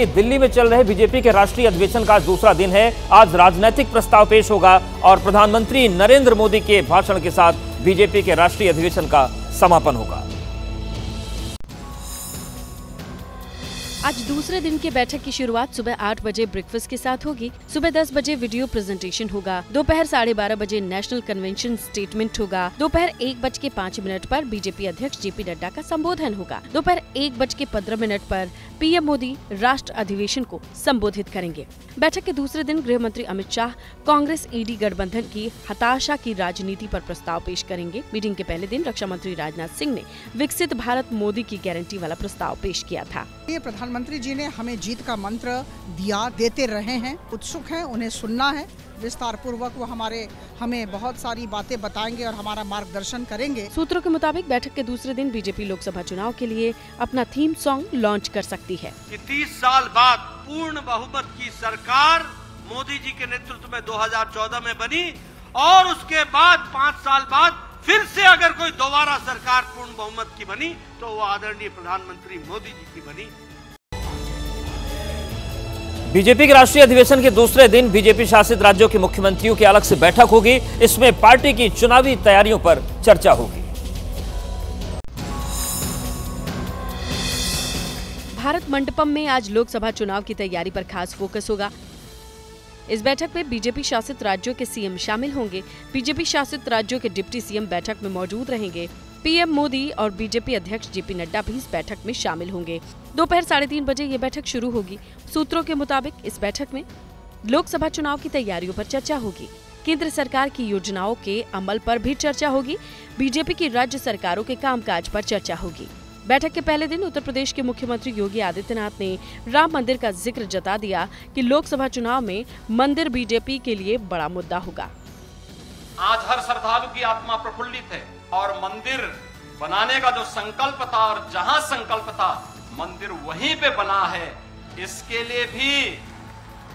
दिल्ली में चल रहे बीजेपी के राष्ट्रीय अधिवेशन का दूसरा दिन है। आज राजनीतिक प्रस्ताव पेश होगा और प्रधानमंत्री नरेंद्र मोदी के भाषण के साथ बीजेपी के राष्ट्रीय अधिवेशन का समापन होगा। आज दूसरे दिन की बैठक की शुरुआत सुबह 8 बजे ब्रेकफास्ट के साथ होगी। सुबह 10 बजे वीडियो प्रेजेंटेशन होगा। दोपहर 12:30 बजे नेशनल कन्वेंशन स्टेटमेंट होगा। दोपहर 1:05 पर बीजेपी अध्यक्ष जेपी नड्डा का संबोधन होगा। दोपहर 1:15 पर पीएम मोदी राष्ट्र अधिवेशन को संबोधित करेंगे। बैठक के दूसरे दिन गृह मंत्री अमित शाह कांग्रेस ईडी गठबंधन की हताशा की राजनीति पर प्रस्ताव पेश करेंगे। मीटिंग के पहले दिन रक्षा मंत्री राजनाथ सिंह ने विकसित भारत मोदी की गारंटी वाला प्रस्ताव पेश किया था। ये प्रधानमंत्री जी ने हमें जीत का मंत्र दिया, देते रहे हैं, उत्सुक हैं, उन्हें सुनना है। विस्तार पूर्वक वो हमें बहुत सारी बातें बताएंगे और हमारा मार्गदर्शन करेंगे। सूत्रों के मुताबिक बैठक के दूसरे दिन बीजेपी लोकसभा चुनाव के लिए अपना थीम सॉन्ग लॉन्च कर सकती है। 30 साल बाद पूर्ण बहुमत की सरकार मोदी जी के नेतृत्व में 2014 में बनी और उसके बाद 5 साल बाद फिर से अगर कोई दोबारा सरकार पूर्ण बहुमत की बनी तो वो आदरणीय प्रधानमंत्री मोदी जी की बनी। बीजेपी के राष्ट्रीय अधिवेशन के दूसरे दिन बीजेपी शासित राज्यों के मुख्यमंत्रियों की अलग से बैठक होगी। इसमें पार्टी की चुनावी तैयारियों पर चर्चा होगी। भारत मंडपम में आज लोकसभा चुनाव की तैयारी पर खास फोकस होगा। इस बैठक में बीजेपी शासित राज्यों के सीएम शामिल होंगे। बीजेपी शासित राज्यों के डिप्टी सीएम बैठक में मौजूद रहेंगे। पीएम मोदी और बीजेपी अध्यक्ष जेपी नड्डा भी इस बैठक में शामिल होंगे। दोपहर 3:30 बजे ये बैठक शुरू होगी। सूत्रों के मुताबिक इस बैठक में लोकसभा चुनाव की तैयारियों पर चर्चा होगी। केंद्र सरकार की योजनाओं के अमल पर भी चर्चा होगी। बीजेपी की राज्य सरकारों के कामकाज पर चर्चा होगी। बैठक के पहले दिन उत्तर प्रदेश के मुख्यमंत्री योगी आदित्यनाथ ने राम मंदिर का जिक्र जता दिया कि लोकसभा चुनाव में मंदिर बीजेपी के लिए बड़ा मुद्दा होगा। आज हर श्रद्धालु की आत्मा प्रफुल्लित है और मंदिर बनाने का जो संकल्प था और जहां संकल्प था मंदिर वहीं पे बना है। इसके लिए भी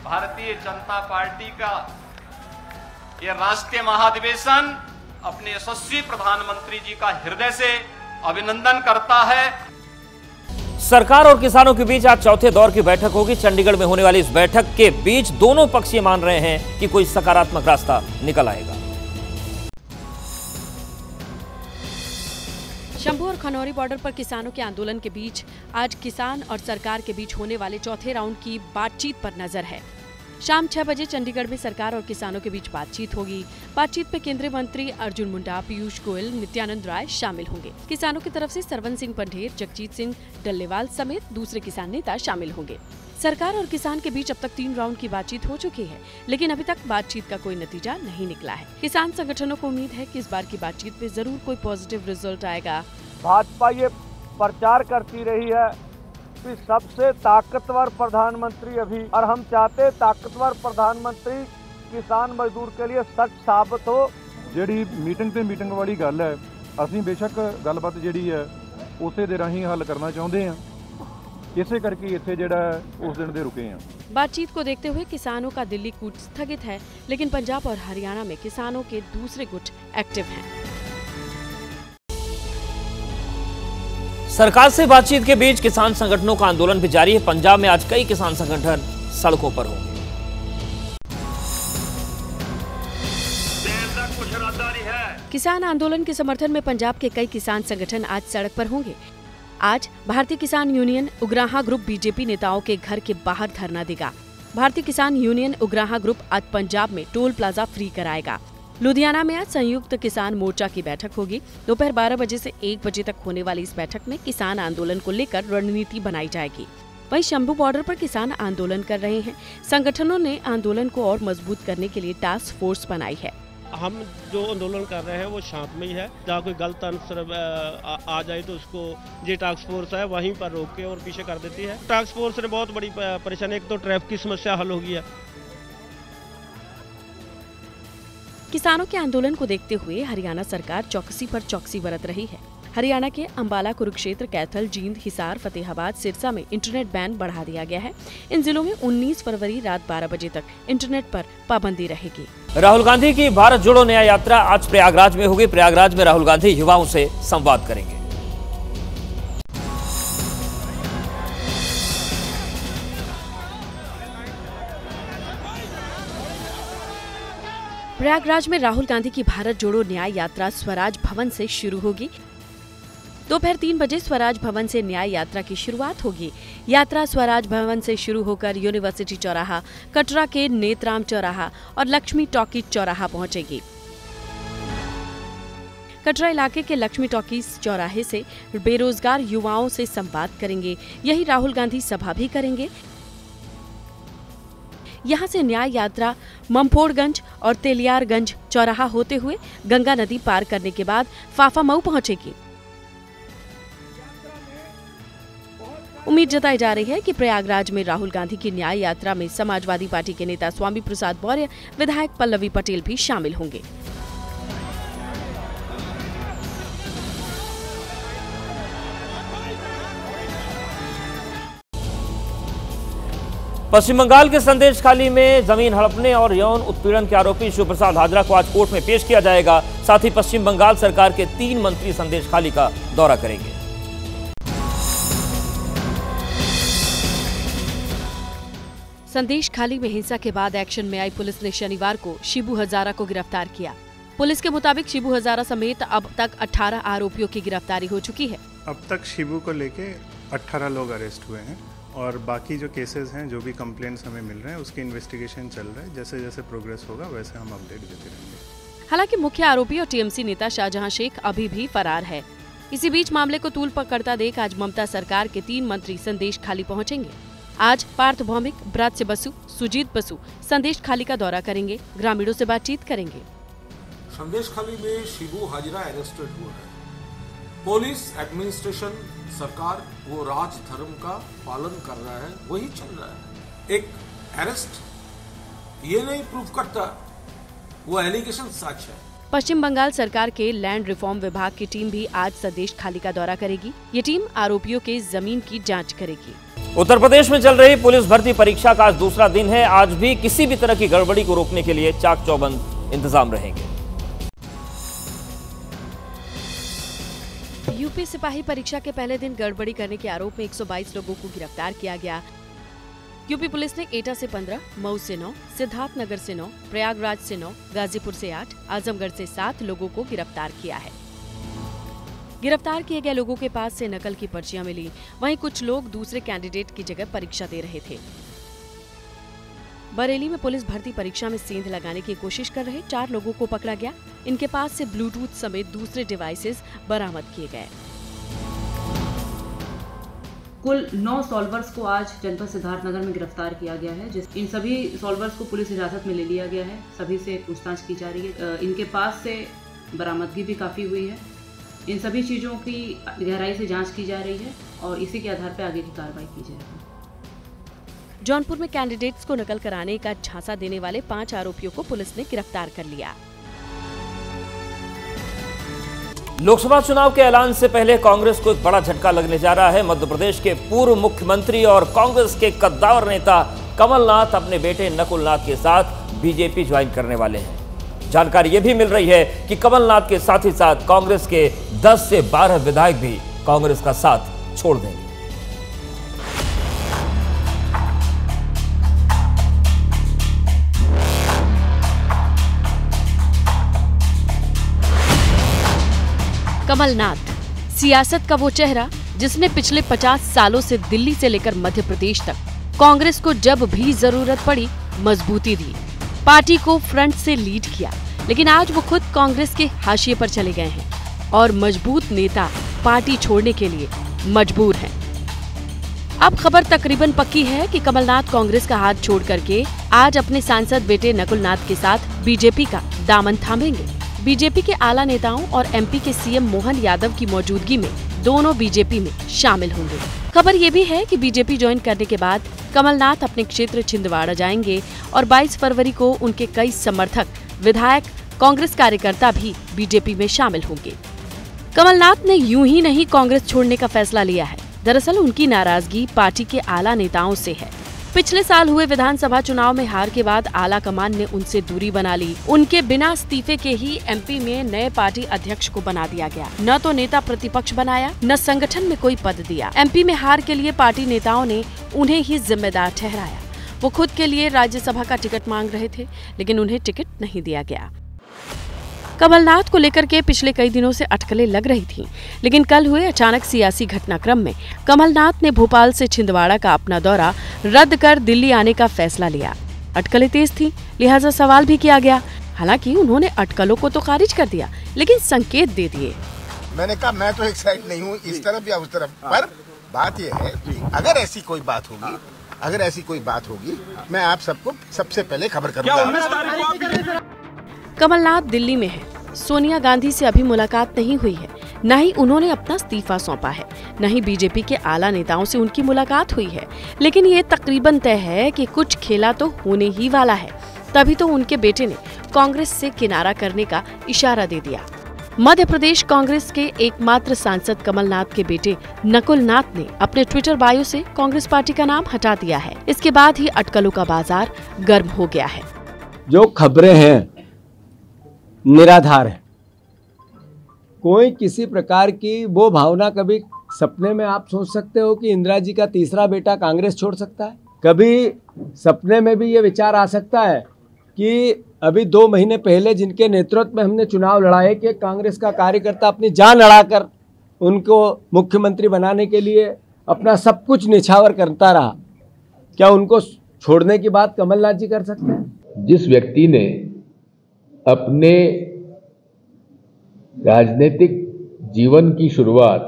भारतीय जनता पार्टी का ये राष्ट्रीय महाधिवेशन अपने यशस्वी प्रधानमंत्री जी का हृदय से अभिनंदन करता है। सरकार और किसानों के बीच आज चौथे दौर की बैठक होगी। चंडीगढ़ में होने वाली इस बैठक के बीच दोनों पक्ष ये मान रहे हैं कि कोई सकारात्मक रास्ता निकल आएगा। शंभू और खनौरी बॉर्डर पर किसानों के आंदोलन के बीच आज किसान और सरकार के बीच होने वाले चौथे राउंड की बातचीत पर नजर है। शाम 6 बजे चंडीगढ़ में सरकार और किसानों के बीच बातचीत होगी। बातचीत में केंद्रीय मंत्री अर्जुन मुंडा, पीयूष गोयल, नित्यानंद राय शामिल होंगे। किसानों की तरफ से सरवन सिंह पंढेर, जगजीत सिंह डल्लेवाल समेत दूसरे किसान नेता शामिल होंगे। सरकार और किसान के बीच अब तक 3 राउंड की बातचीत हो चुकी है, लेकिन अभी तक बातचीत का कोई नतीजा नहीं निकला है। किसान संगठनों को उम्मीद है कि इस बार की बातचीत में जरूर कोई पॉजिटिव रिजल्ट आएगा। भाजपा ये प्रचार करती रही है कि सबसे ताकतवर प्रधानमंत्री अभी, और हम चाहते ताकतवर प्रधानमंत्री किसान मजदूर के लिए सच साबित हो। ਜਿਹੜੀ ਮੀਟਿੰਗ ਤੇ ਮੀਟਿੰਗ ਵਾਲੀ ਗੱਲ ਹੈ, ਅਸੀਂ ਬੇਸ਼ੱਕ ਗੱਲਬਾਤ ਜਿਹੜੀ ਹੈ ਉਸੇ ਦੇ ਰਾਹੀਂ ਹੱਲ ਕਰਨਾ ਚਾਹੁੰਦੇ ਹਾਂ। ਇਸੇ ਕਰਕੇ ਇੱਥੇ ਜਿਹੜਾ ਉਸ ਦਿਨ ਦੇ रुके हैं। बातचीत को देखते हुए किसानों का दिल्ली कूच स्थगित है, लेकिन पंजाब और हरियाणा में किसानों के दूसरे गुट एक्टिव हैं। सरकार से बातचीत के बीच किसान संगठनों का आंदोलन भी जारी है। पंजाब में आज कई किसान संगठन सड़कों पर होंगे। किसान आंदोलन के समर्थन में पंजाब के कई किसान संगठन आज सड़क पर होंगे। आज भारतीय किसान यूनियन उग्राहा ग्रुप बीजेपी नेताओं के घर के बाहर धरना देगा। भारतीय किसान यूनियन उग्राहा ग्रुप आज पंजाब में टोल प्लाजा फ्री कराएगा। लुधियाना में आज संयुक्त किसान मोर्चा की बैठक होगी। दोपहर 12 बजे से 1 बजे तक होने वाली इस बैठक में किसान आंदोलन को लेकर रणनीति बनाई जाएगी। वहीं शंभू बॉर्डर पर किसान आंदोलन कर रहे हैं। संगठनों ने आंदोलन को और मजबूत करने के लिए टास्क फोर्स बनाई है। हम जो आंदोलन कर रहे हैं वो शांतमय है। जहाँ कोई गलत आंसर आ जाए तो उसको ये टास्क फोर्स है वहीं पर रोक के और पीछे कर देती है। टास्क फोर्स ने बहुत बड़ी परेशानी, एक तो ट्रैफिक की समस्या हल हो गई है। किसानों के आंदोलन को देखते हुए हरियाणा सरकार चौकसी पर चौकसी बरत रही है। हरियाणा के अंबाला, कुरुक्षेत्र, कैथल, जींद, हिसार, फतेहाबाद, सिरसा में इंटरनेट बैन बढ़ा दिया गया है। इन जिलों में 19 फरवरी रात 12 बजे तक इंटरनेट पर पाबंदी रहेगी। राहुल गांधी की भारत जोड़ो न्याय यात्रा आज प्रयागराज में होगी। प्रयागराज में राहुल गांधी युवाओं से संवाद करेंगे। प्रयागराज में राहुल गांधी की भारत जोड़ो न्याय यात्रा स्वराज भवन से शुरू होगी। दोपहर 3 बजे स्वराज भवन से न्याय यात्रा की शुरुआत होगी। यात्रा स्वराज भवन से शुरू होकर यूनिवर्सिटी चौराहा, कटरा के नेत्राम चौराहा और लक्ष्मी टॉकीज चौराहा पहुंचेगी। कटरा इलाके के लक्ष्मी टॉकीज चौराहे से बेरोजगार युवाओं से संवाद करेंगे। यही राहुल गांधी सभा भी करेंगे। यहां से न्याय यात्रा ममफोड़गंज और तेलियारगंज चौराहा होते हुए गंगा नदी पार करने के बाद फाफामऊ पहुंचेगी। उम्मीद जताई जा रही है कि प्रयागराज में राहुल गांधी की न्याय यात्रा में समाजवादी पार्टी के नेता स्वामी प्रसाद मौर्य, विधायक पल्लवी पटेल भी शामिल होंगे। पश्चिम बंगाल के संदेशखाली में जमीन हड़पने और यौन उत्पीड़न के आरोपी शिव प्रसाद हाजरा को आज कोर्ट में पेश किया जाएगा। साथ ही पश्चिम बंगाल सरकार के 3 मंत्री संदेशखाली का दौरा करेंगे। संदेशखाली में हिंसा के बाद एक्शन में आई पुलिस ने शनिवार को शिबू हजारा को गिरफ्तार किया। पुलिस के मुताबिक शिबू हजारा समेत अब तक 18 आरोपियों की गिरफ्तारी हो चुकी है। अब तक शिबू को लेके 18 लोग अरेस्ट हुए हैं और बाकी जो केसेस हैं, जो भी कंप्लेंट्स हमें मिल रहे हैं, उसकी इन्वेस्टिगेशन चल रहा है। जैसे जैसे प्रोग्रेस होगा वैसे हम अपडेट देते रहेंगे। हालांकि मुख्य आरोपी और टीएमसी नेता शाहजहां शेख अभी भी फरार है। इसी बीच मामले को तूल पकड़ता देख आज ममता सरकार के 3 मंत्री संदेशखाली पहुंचेंगे। आज पार्थ भौमिक, ब्रात्य बसु, सुजीत बसु संदेशखाली का दौरा करेंगे, ग्रामीणों से बातचीत करेंगे। संदेशखाली में शिबू हाजरा अरेस्टेड हुआ है। पुलिस एडमिनिस्ट्रेशन, सरकार वो राज धर्म का पालन कर रहा है, वही चल रहा है। एक अरेस्ट ये नहीं प्रूव करता वो एलिगेशन सच है। पश्चिम बंगाल सरकार के लैंड रिफॉर्म विभाग की टीम भी आज संदेशखाली का दौरा करेगी। ये टीम आरोपियों के जमीन की जांच करेगी। उत्तर प्रदेश में चल रही पुलिस भर्ती परीक्षा का आज दूसरा दिन है। आज भी किसी भी तरह की गड़बड़ी को रोकने के लिए चाक चौबंद इंतजाम रहेंगे। यूपी सिपाही परीक्षा के पहले दिन गड़बड़ी करने के आरोप में 122 लोगों को गिरफ्तार किया गया। यूपी पुलिस ने एटा से 15, मऊ से 9, सिद्धार्थनगर से 9, प्रयागराज से 9, गाजीपुर से 8, आजमगढ़ से 7 लोगों को गिरफ्तार किया है। गिरफ्तार किए गए लोगों के पास से नकल की पर्चियां मिली। वहीं कुछ लोग दूसरे कैंडिडेट की जगह परीक्षा दे रहे थे। बरेली में पुलिस भर्ती परीक्षा में सेंध लगाने की कोशिश कर रहे 4 लोगों को पकड़ा गया। इनके पास से ब्लूटूथ समेत दूसरे डिवाइसेस बरामद किए गए। कुल 9 सॉल्वर्स को आज जनपद सिद्धार्थनगर में गिरफ्तार किया गया है। इन सभी सॉल्वर्स को पुलिस हिरासत में ले लिया गया है। सभी से पूछताछ की जा रही है। इनके पास से बरामदगी भी काफ़ी हुई है। इन सभी चीज़ों की गहराई से जांच की जा रही है और इसी के आधार पर आगे की कार्रवाई की जाएगी। जौनपुर में कैंडिडेट्स को नकल कराने का झांसा देने वाले 5 आरोपियों को पुलिस ने गिरफ्तार कर लिया। लोकसभा चुनाव के ऐलान से पहले कांग्रेस को एक बड़ा झटका लगने जा रहा है। मध्य प्रदेश के पूर्व मुख्यमंत्री और कांग्रेस के कद्दावर नेता कमलनाथ अपने बेटे नकुलनाथ के साथ बीजेपी ज्वाइन करने वाले हैं। जानकारी यह भी मिल रही है कि कमलनाथ के साथ ही साथ कांग्रेस के 10 से 12 विधायक भी कांग्रेस का साथ छोड़ देंगे। कमलनाथ, सियासत का वो चेहरा जिसने पिछले 50 सालों से दिल्ली से लेकर मध्य प्रदेश तक कांग्रेस को जब भी जरूरत पड़ी मजबूती दी, पार्टी को फ्रंट से लीड किया। लेकिन आज वो खुद कांग्रेस के हाशिए पर चले गए हैं और मजबूत नेता पार्टी छोड़ने के लिए मजबूर हैं। अब खबर तकरीबन पक्की है कि कमलनाथ कांग्रेस का हाथ छोड़ करके आज अपने सांसद बेटे नकुलनाथ के साथ बीजेपी का दामन थामेंगे। बीजेपी के आला नेताओं और एमपी के सीएम मोहन यादव की मौजूदगी में दोनों बीजेपी में शामिल होंगे। खबर ये भी है कि बीजेपी ज्वाइन करने के बाद कमलनाथ अपने क्षेत्र छिंदवाड़ा जाएंगे और 22 फरवरी को उनके कई समर्थक, विधायक, कांग्रेस कार्यकर्ता भी बीजेपी में शामिल होंगे। कमलनाथ ने यूं ही नहीं कांग्रेस छोड़ने का फैसला लिया है। दरअसल उनकी नाराजगी पार्टी के आला नेताओं से है। पिछले साल हुए विधानसभा चुनाव में हार के बाद आला कमान ने उनसे दूरी बना ली। उनके बिना इस्तीफे के ही एमपी में नए पार्टी अध्यक्ष को बना दिया गया। न तो नेता प्रतिपक्ष बनाया, न संगठन में कोई पद दिया। एमपी में हार के लिए पार्टी नेताओं ने उन्हें ही जिम्मेदार ठहराया। वो खुद के लिए राज्यसभा का टिकट मांग रहे थे, लेकिन उन्हें टिकट नहीं दिया गया। कमलनाथ को लेकर के पिछले कई दिनों से अटकलें लग रही थीं, लेकिन कल हुए अचानक सियासी घटनाक्रम में कमलनाथ ने भोपाल से छिंदवाड़ा का अपना दौरा रद्द कर दिल्ली आने का फैसला लिया। अटकलें तेज थीं, लिहाजा सवाल भी किया गया। हालांकि उन्होंने अटकलों को तो खारिज कर दिया, लेकिन संकेत दे दिए। मैंने कहा मैं तो एक साइड नहीं हूँ, इस तरफ या उस तरफ, पर बात यह है कि अगर ऐसी कोई बात होगी मैं आप सबको सबसे पहले खबर करूँगा। कमलनाथ दिल्ली में है, सोनिया गांधी से अभी मुलाकात नहीं हुई है, न ही उन्होंने अपना इस्तीफा सौंपा है, न ही बीजेपी के आला नेताओं से उनकी मुलाकात हुई है। लेकिन ये तकरीबन तय है कि कुछ खेला तो होने ही वाला है। तभी तो उनके बेटे ने कांग्रेस से किनारा करने का इशारा दे दिया। मध्य प्रदेश कांग्रेस के एकमात्र सांसद कमलनाथ के बेटे नकुल नाथ ने अपने ट्विटर बायो से कांग्रेस पार्टी का नाम हटा दिया है। इसके बाद ही अटकलों का बाजार गर्म हो गया है। जो खबरें हैं निराधार है, कोई किसी प्रकार की वो भावना, कभी सपने में आप सोच सकते हो कि इंदिरा जी का तीसरा बेटा कांग्रेस छोड़ सकता है? कभी सपने में भी ये विचार आ सकता है कि अभी 2 महीने पहले जिनके नेतृत्व में हमने चुनाव लड़ाए कि कांग्रेस का कार्यकर्ता अपनी जान अड़ाकर उनको मुख्यमंत्री बनाने के लिए अपना सब कुछ निछावर करता रहा, क्या उनको छोड़ने की बात कमलनाथ जी कर सकते हैं? जिस व्यक्ति ने अपने राजनीतिक जीवन की शुरुआत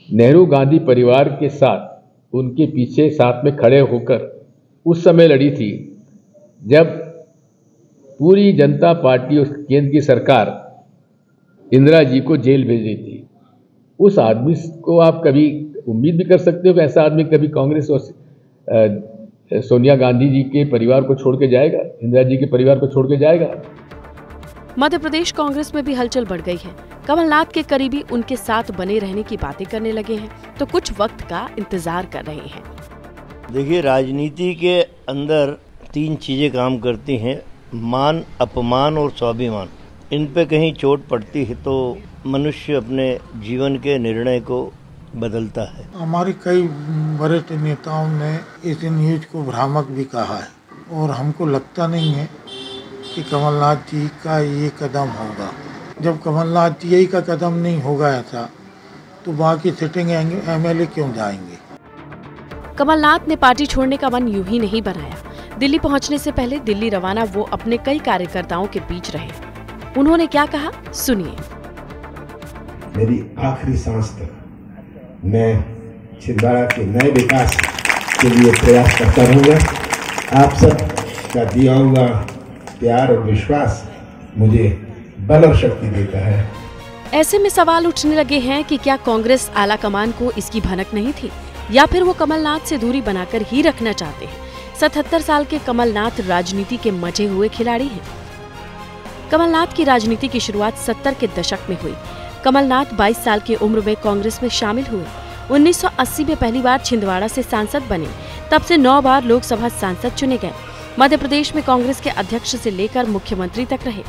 नेहरू गांधी परिवार के साथ, उनके पीछे साथ में खड़े होकर उस समय लड़ी थी जब पूरी जनता पार्टी और केंद्र की सरकार इंदिरा जी को जेल भेज रही थी, उस आदमी को आप कभी उम्मीद भी कर सकते हो कि ऐसा आदमी कभी कांग्रेस और सोनिया गांधी जी के परिवार को छोड़ के जाएगा, इंदिरा जी के परिवार को छोड़ के जाएगा? मध्य प्रदेश कांग्रेस में भी हलचल बढ़ गई है। कमलनाथ के करीबी उनके साथ बने रहने की बातें करने लगे हैं, तो कुछ वक्त का इंतजार कर रहे हैं। देखिए, राजनीति के अंदर 3 चीजें काम करती हैं, मान, अपमान और स्वाभिमान। इन पे कहीं चोट पड़ती है तो मनुष्य अपने जीवन के निर्णय को बदलता है। हमारे कई वरिष्ठ नेताओं ने इस न्यूज को भ्रामक भी कहा है और हमको लगता नहीं है कि कमलनाथ जी का ये कदम होगा। जब कमलनाथ जी का कदम नहीं होगा ऐसा, तो बाकी सिटिंग एमएलए क्यों जाएंगे? कमलनाथ ने पार्टी छोड़ने का मन यूं ही नहीं बनाया। दिल्ली पहुंचने से पहले दिल्ली रवाना वो अपने कई कार्यकर्ताओं के बीच रहे। उन्होंने क्या कहा, सुनिए। मेरी आखिरी सांस तक मैं छिंदवाड़ा के नए विकास के लिए प्रयास करता रहूंगा। आप सब का दिया हुआ प्यार और विश्वास मुझे बल और शक्ति देता है। ऐसे में सवाल उठने लगे हैं कि क्या कांग्रेस आला कमान को इसकी भनक नहीं थी, या फिर वो कमलनाथ से दूरी बनाकर ही रखना चाहते हैं। 77 साल के कमलनाथ राजनीति के मजे हुए खिलाड़ी हैं। कमलनाथ की राजनीति की शुरुआत 70 के दशक में हुई। कमलनाथ 22 साल की उम्र में कांग्रेस में शामिल हुए। 1980 में पहली बार छिंदवाड़ा से सांसद बने। तब से 9 बार लोकसभा सांसद चुने गए। मध्य प्रदेश में कांग्रेस के अध्यक्ष से लेकर मुख्यमंत्री तक रहे।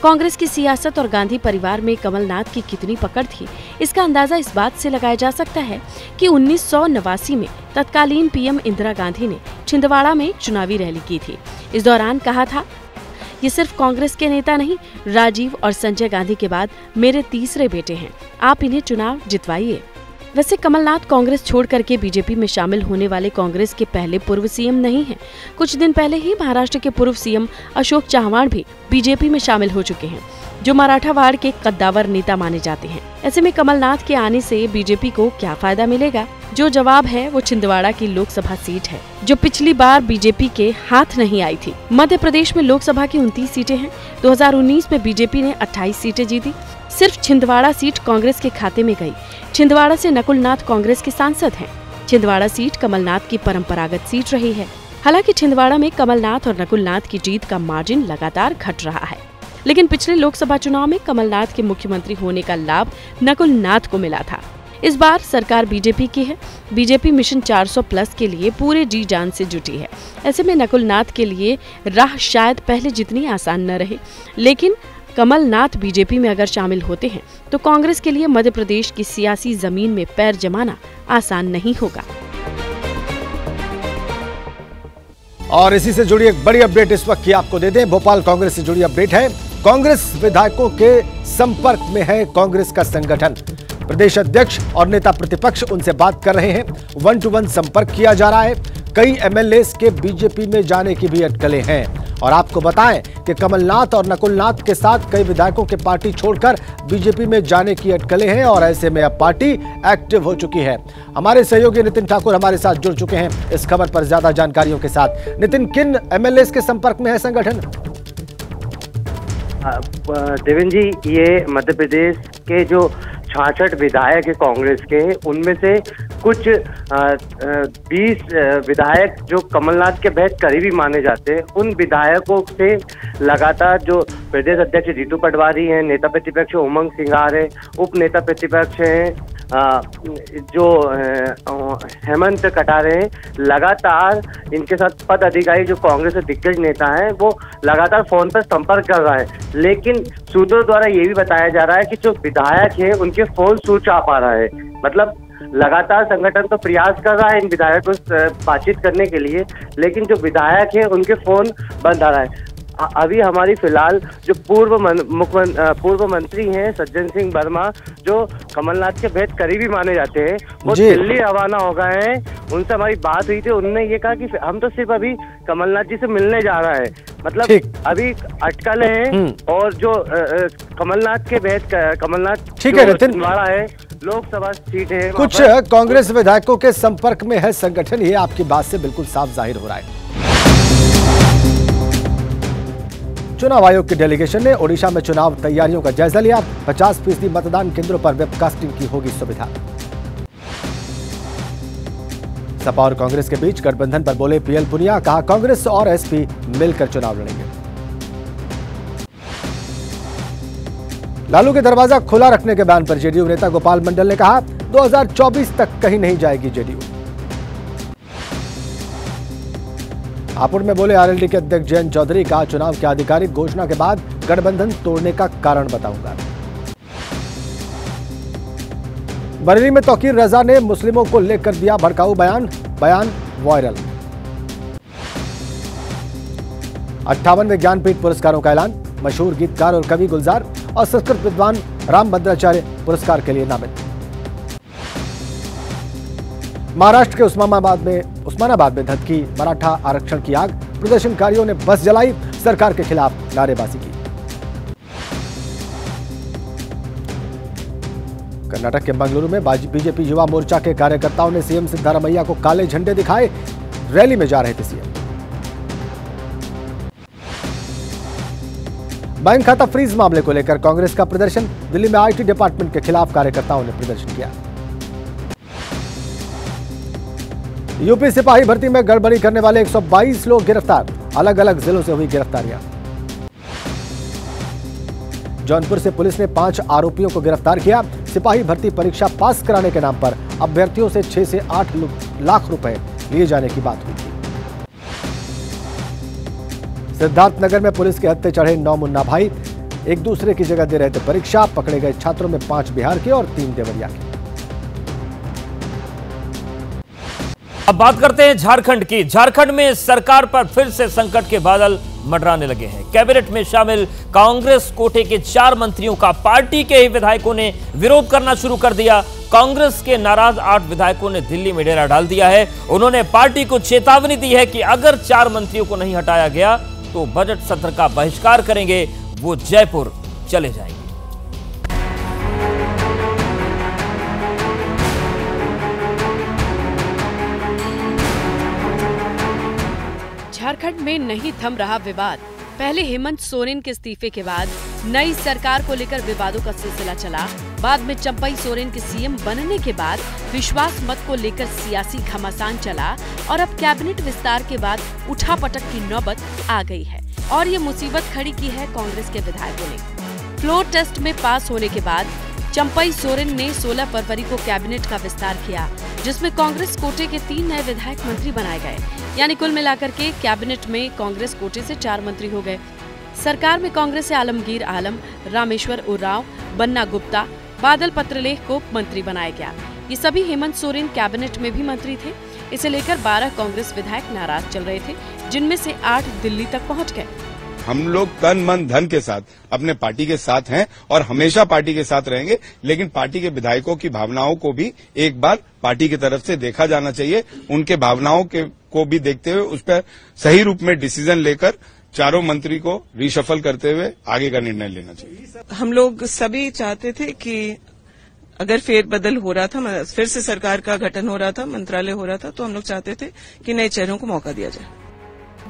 कांग्रेस की सियासत और गांधी परिवार में कमलनाथ की कितनी पकड़ थी, इसका अंदाजा इस बात से लगाया जा सकता है कि 1989 में तत्कालीन पीएम इंदिरा गांधी ने छिंदवाड़ा में चुनावी रैली की थी। इस दौरान कहा था, ये सिर्फ कांग्रेस के नेता नहीं, राजीव और संजय गांधी के बाद मेरे तीसरे बेटे हैं, आप इन्हें चुनाव जितवाइए। वैसे कमलनाथ कांग्रेस छोड़ करके बीजेपी में शामिल होने वाले कांग्रेस के पहले पूर्व सीएम नहीं हैं। कुछ दिन पहले ही महाराष्ट्र के पूर्व सीएम अशोक चव्हाण भी बीजेपी में शामिल हो चुके हैं, जो मराठावाड़ के कद्दावर नेता माने जाते हैं। ऐसे में कमलनाथ के आने से बीजेपी को क्या फायदा मिलेगा? जो जवाब है वो छिंदवाड़ा की लोकसभा सीट है, जो पिछली बार बीजेपी के हाथ नहीं आई थी। मध्य प्रदेश में लोकसभा की 29 सीटें हैं। 2019 में बीजेपी ने 28 सीटें जीती। सिर्फ छिंदवाड़ा सीट कांग्रेस के खाते में गई। छिंदवाड़ा से नकुल नाथ कांग्रेस के सांसद हैं। छिंदवाड़ा सीट कमलनाथ की परंपरागत सीट रही है। हालांकि छिंदवाड़ा में कमलनाथ और नकुल नाथ की जीत का मार्जिन लगातार घट रहा है, लेकिन पिछले लोकसभा चुनाव में कमलनाथ के मुख्यमंत्री होने का लाभ नकुल नाथ को मिला था। इस बार सरकार बीजेपी की है। बीजेपी मिशन 400+ के लिए पूरे जी जान से जुटी है। ऐसे में नकुल नाथ के लिए राह शायद पहले जितनी आसान न रहे, लेकिन कमलनाथ बीजेपी में अगर शामिल होते हैं तो कांग्रेस के लिए मध्य प्रदेश की सियासी जमीन में पैर जमाना आसान नहीं होगा। और इसी से जुड़ी एक बड़ी अपडेट इस वक्त की आपको दे दें। भोपाल कांग्रेस से जुड़ी अपडेट है। कांग्रेस विधायकों के संपर्क में है कांग्रेस का संगठन। प्रदेश अध्यक्ष और नेता प्रतिपक्ष उनसे बात कर रहे हैं। 1-to-1 संपर्क किया जा रहा है। कई एमएलएस के बीजेपी में जाने की भी अटकलें हैं। और आपको बताएं कि कमलनाथ और नकुलनाथ के साथ कई विधायकों के पार्टी छोड़कर बीजेपी में जाने की अटकलें हैं और ऐसे में अब पार्टी एक्टिव हो चुकी है। हमारे सहयोगी नितिन ठाकुर हमारे साथ जुड़ चुके हैं इस खबर पर ज्यादा जानकारियों के साथ। नितिन, किन एमएलएस के संपर्क में है संगठन? देवेंद्र जी, ये मध्य प्रदेश के जो 66 विधायक है कांग्रेस के, उनमें से कुछ 20 विधायक जो कमलनाथ के बेहद करीबी माने जाते हैं, उन विधायकों से लगातार जो प्रदेश अध्यक्ष जीतू पटवारी हैं, नेता प्रतिपक्ष उमंग सिंघार है, उप नेता प्रतिपक्ष हैं जो हेमंत कटारे हैं, लगातार इनके साथ पद अधिकारी जो कांग्रेस के दिग्गज नेता हैं वो लगातार फोन पर संपर्क कर रहा है। लेकिन सूत्रों द्वारा ये भी बताया जा रहा है कि जो विधायक हैं उनके फोन स्विच ऑफ आ रहा है। मतलब लगातार संगठन तो प्रयास कर रहा है इन विधायकों से बातचीत करने के लिए, लेकिन जो विधायक हैं उनके फोन बंद आ रहा है। अभी हमारी फिलहाल जो पूर्व मंत्री हैं सज्जन सिंह वर्मा, जो कमलनाथ के बेहद करीबी माने जाते हैं, वो दिल्ली रवाना हो गए हैं। उनसे हमारी बात हुई थी, उन्होंने ये कहा कि हम तो सिर्फ अभी कमलनाथ जी से मिलने जा रहा है। मतलब अभी अटकल है और जो कमलनाथ के बेहद कमलनाथ ठीक है नितिन, है लोकसभा सीट है। कुछ कांग्रेस विधायकों के संपर्क में है संगठन, ये आपकी बात से बिल्कुल साफ जाहिर हो रहा है। चुनाव आयोग की डेलीगेशन ने ओडिशा में चुनाव तैयारियों का जायजा लिया। 50% मतदान केंद्रों पर वेबकास्टिंग की होगी सुविधा। सपा और कांग्रेस के बीच गठबंधन पर बोले पीएल पुनिया, कहा कांग्रेस और एसपी मिलकर चुनाव लड़ेंगे। लालू के दरवाजा खुला रखने के बयान पर जेडीयू नेता गोपाल मंडल ने कहा 2024 तक कहीं नहीं जाएगी जेडीयू। हापुड़ में बोले आरएलडी के अध्यक्ष जयंत चौधरी, कहा चुनाव की आधिकारिक घोषणा के बाद गठबंधन तोड़ने का कारण बताऊंगा। बरेली में तौकीर रजा ने मुस्लिमों को लेकर दिया भड़काऊ बयान वायरल। 58वें ज्ञानपीठ पुरस्कारों का ऐलान। मशहूर गीतकार और कवि गुलजार और संस्कृत विद्वान राम भद्राचार्य पुरस्कार के लिए नामित। महाराष्ट्र के उस्मानाबाद में धधकी मराठा आरक्षण की आग। प्रदर्शनकारियों ने बस जलाई, सरकार के खिलाफ नारेबाजी की। कर्नाटक के मंगलुरु में बीजेपी युवा मोर्चा के कार्यकर्ताओं ने सीएम सिद्धारमैया को काले झंडे दिखाए। रैली में जा रहे थे सीएम। बैंक खाता फ्रीज मामले को लेकर कांग्रेस का प्रदर्शन। दिल्ली में आईटी डिपार्टमेंट के खिलाफ कार्यकर्ताओं ने प्रदर्शन किया। यूपी सिपाही भर्ती में गड़बड़ी करने वाले 122 लोग गिरफ्तार। अलग अलग जिलों से हुई गिरफ्तारियां। जौनपुर से पुलिस ने 5 आरोपियों को गिरफ्तार किया। सिपाही भर्ती परीक्षा पास कराने के नाम पर अभ्यर्थियों से 6 से 8 लाख रुपए लिए जाने की बात हुई थी। सिद्धार्थनगर में पुलिस के हत्थे चढ़े 9 मुन्ना भाई, एक दूसरे की जगह दे रहे थे परीक्षा। पकड़े गए छात्रों में 5 बिहार के और 3 देवरिया के। अब बात करते हैं झारखंड की। झारखंड में सरकार पर फिर से संकट के बादल मंडराने लगे हैं। कैबिनेट में शामिल कांग्रेस कोटे के 4 मंत्रियों का पार्टी के ही विधायकों ने विरोध करना शुरू कर दिया। कांग्रेस के नाराज 8 विधायकों ने दिल्ली में डेरा डाल दिया है। उन्होंने पार्टी को चेतावनी दी है कि अगर 4 मंत्रियों को नहीं हटाया गया तो बजट सत्र का बहिष्कार करेंगे, वो जयपुर चले जाएंगे। झारखंड में नहीं थम रहा विवाद। पहले हेमंत सोरेन के इस्तीफे के बाद नई सरकार को लेकर विवादों का सिलसिला चला। बाद में चंपई सोरेन के सीएम बनने के बाद विश्वास मत को लेकर सियासी घमासान चला और अब कैबिनेट विस्तार के बाद उठापटक की नौबत आ गई है और ये मुसीबत खड़ी की है कांग्रेस के विधायकों ने। फ्लोर टेस्ट में पास होने के बाद चंपई सोरेन ने 16 फरवरी को कैबिनेट का विस्तार किया, जिसमें कांग्रेस कोटे के 3 नए विधायक मंत्री बनाए गए। यानी कुल मिलाकर के कैबिनेट में कांग्रेस कोटे से 4 मंत्री हो गए। सरकार में कांग्रेस से आलमगीर आलम, रामेश्वर उरांव, बन्ना गुप्ता, बादल पत्रलेख को मंत्री बनाया गया। ये सभी हेमंत सोरेन कैबिनेट में भी मंत्री थे। इसे लेकर 12 कांग्रेस विधायक नाराज चल रहे थे, जिनमें से 8 दिल्ली तक पहुंच गए। हम लोग तन मन धन के साथ अपने पार्टी के साथ हैं और हमेशा पार्टी के साथ रहेंगे, लेकिन पार्टी के विधायकों की भावनाओं को भी एक बार पार्टी की तरफ से देखा जाना चाहिए। उनके भावनाओं को भी देखते हुए उस पर सही रूप में डिसीजन लेकर चारों मंत्री को रिशफल करते हुए आगे का निर्णय लेना चाहिए। हम लोग सभी चाहते थे कि अगर फेरबदल हो रहा था, फिर से सरकार का गठन हो रहा था, मंत्रालय हो रहा था, तो हम लोग चाहते थे कि नए चेहरों को मौका दिया जाए।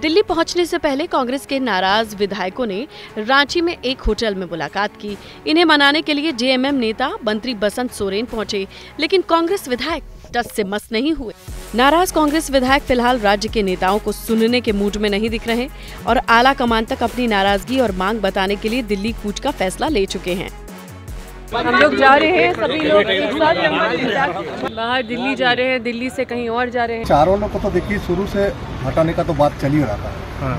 दिल्ली पहुंचने से पहले कांग्रेस के नाराज विधायकों ने रांची में एक होटल में मुलाकात की। इन्हें मनाने के लिए जेएमएम नेता मंत्री बसंत सोरेन पहुंचे, लेकिन कांग्रेस विधायक टस से मस नहीं हुए। नाराज कांग्रेस विधायक फिलहाल राज्य के नेताओं को सुनने के मूड में नहीं दिख रहे और आला कमान तक अपनी नाराजगी और मांग बताने के लिए दिल्ली कूच का फैसला ले चुके हैं। हम लोग जा रहे हैं, सभी लोग एक साथ बाहर दिल्ली जा रहे हैं, दिल्ली से कहीं और जा रहे हैं। चारों लोग को तो देखिए शुरू से हटाने का तो बात चल ही रहा था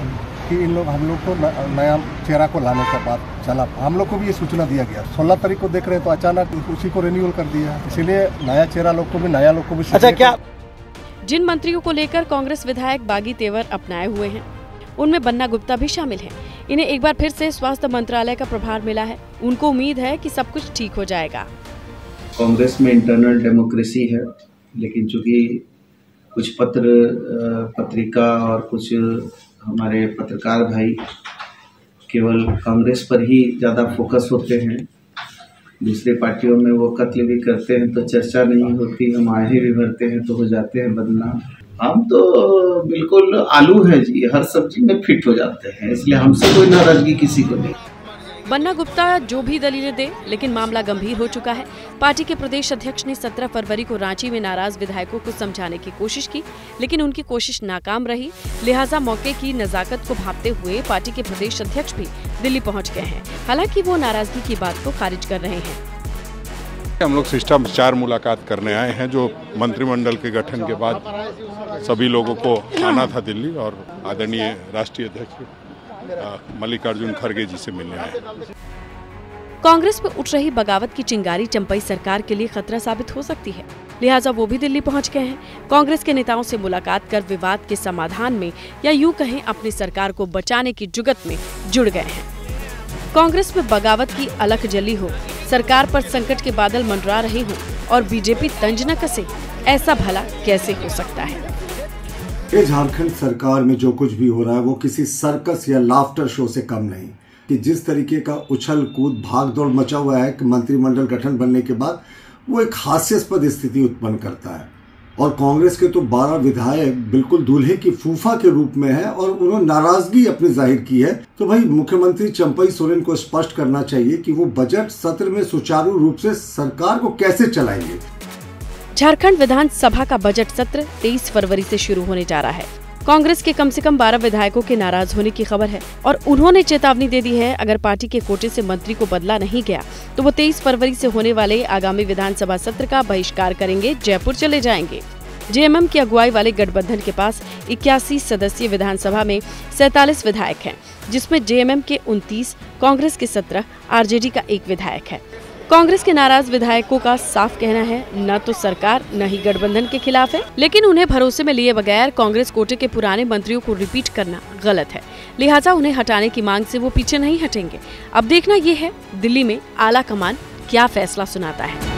कि इन लोग हम लोग को नया चेहरा को लाने का बात चला। हम लोग को भी ये सूचना दिया गया 16 तारीख को देख रहे हैं तो अचानक उसी को रिन्यूअल कर दिया, इसीलिए नया चेहरा लोग को भी नया लोग को भी। अच्छा, क्या जिन मंत्रियों को लेकर कांग्रेस विधायक बागी तेवर अपनाए हुए हैं उनमें बन्ना गुप्ता भी शामिल हैं। इन्हें एक बार फिर से स्वास्थ्य मंत्रालय का प्रभार मिला है। उनको उम्मीद है कि सब कुछ ठीक हो जाएगा। कांग्रेस में इंटरनल डेमोक्रेसी है, लेकिन चूंकि कुछ पत्रिका और कुछ हमारे पत्रकार भाई केवल कांग्रेस पर ही ज़्यादा फोकस होते हैं, दूसरे पार्टियों में वो कत्ल भी करते हैं तो चर्चा नहीं होती, हम आगे भी भरते हैं तो हो जाते हैं बदनाम। हम तो बिल्कुल आलू है जी, हर सब्जी में फिट हो जाते हैं, इसलिए हमसे कोई नाराजगी किसी को नहीं। बन्ना गुप्ता जो भी दलीलें दे, लेकिन मामला गंभीर हो चुका है। पार्टी के प्रदेश अध्यक्ष ने 17 फरवरी को रांची में नाराज विधायकों को समझाने की कोशिश की, लेकिन उनकी कोशिश नाकाम रही। लिहाजा मौके की नजाकत को भांपते हुए पार्टी के प्रदेश अध्यक्ष भी दिल्ली पहुंच गए हैं। हालांकि वो नाराजगी की बात को खारिज कर रहे हैं। हम लोग शिष्टाचार मुलाकात करने आए हैं, जो मंत्रिमंडल के गठन के बाद सभी लोगों को आना था दिल्ली, और आदरणीय राष्ट्रीय अध्यक्ष मल्लिकार्जुन खड़गे जी से मिलने आए। कांग्रेस में उठ रही बगावत की चिंगारी चंपई सरकार के लिए खतरा साबित हो सकती है, लिहाजा वो भी दिल्ली पहुंच गए हैं। कांग्रेस के नेताओं से मुलाकात कर विवाद के समाधान में, या यूं कहें अपनी सरकार को बचाने की जुगत में जुड़ गए हैं। कांग्रेस में बगावत की अलख जली हो, सरकार पर संकट के बादल मंडरा रहे हों और बीजेपी तंज न कसे, ऐसा भला कैसे हो सकता है? ये झारखंड सरकार में जो कुछ भी हो रहा है वो किसी सर्कस या लाफ्टर शो से कम नहीं। कि जिस तरीके का उछल कूद भागदौड़ मचा हुआ है कि मंत्रिमंडल गठन बनने के बाद, वो एक हास्यास्पद स्थिति उत्पन्न करता है। और कांग्रेस के तो 12 विधायक बिल्कुल दूल्हे की फूफा के रूप में है और उन्होंने नाराजगी अपनी जाहिर की है। तो भाई मुख्यमंत्री चंपई सोरेन को स्पष्ट करना चाहिए कि वो बजट सत्र में सुचारू रूप से सरकार को कैसे चलाएंगे। झारखंड विधानसभा का बजट सत्र 23 फरवरी से शुरू होने जा रहा है। कांग्रेस के कम से कम 12 विधायकों के नाराज होने की खबर है और उन्होंने चेतावनी दे दी है, अगर पार्टी के कोटे से मंत्री को बदला नहीं गया तो वो 23 फरवरी से होने वाले आगामी विधानसभा सत्र का बहिष्कार करेंगे, जयपुर चले जाएंगे। जेएमएम की अगुवाई वाले गठबंधन के पास 81 सदस्यीय विधानसभा में 47 विधायक हैं, जिसमें जेएमएम के 29, कांग्रेस के 17, आरजेडी का 1 विधायक है। कांग्रेस के नाराज विधायकों का साफ कहना है, न तो सरकार न ही गठबंधन के खिलाफ है, लेकिन उन्हें भरोसे में लिए बगैर कांग्रेस कोटे के पुराने मंत्रियों को रिपीट करना गलत है। लिहाजा उन्हें हटाने की मांग से वो पीछे नहीं हटेंगे। अब देखना ये है दिल्ली में आला कमान क्या फैसला सुनाता है।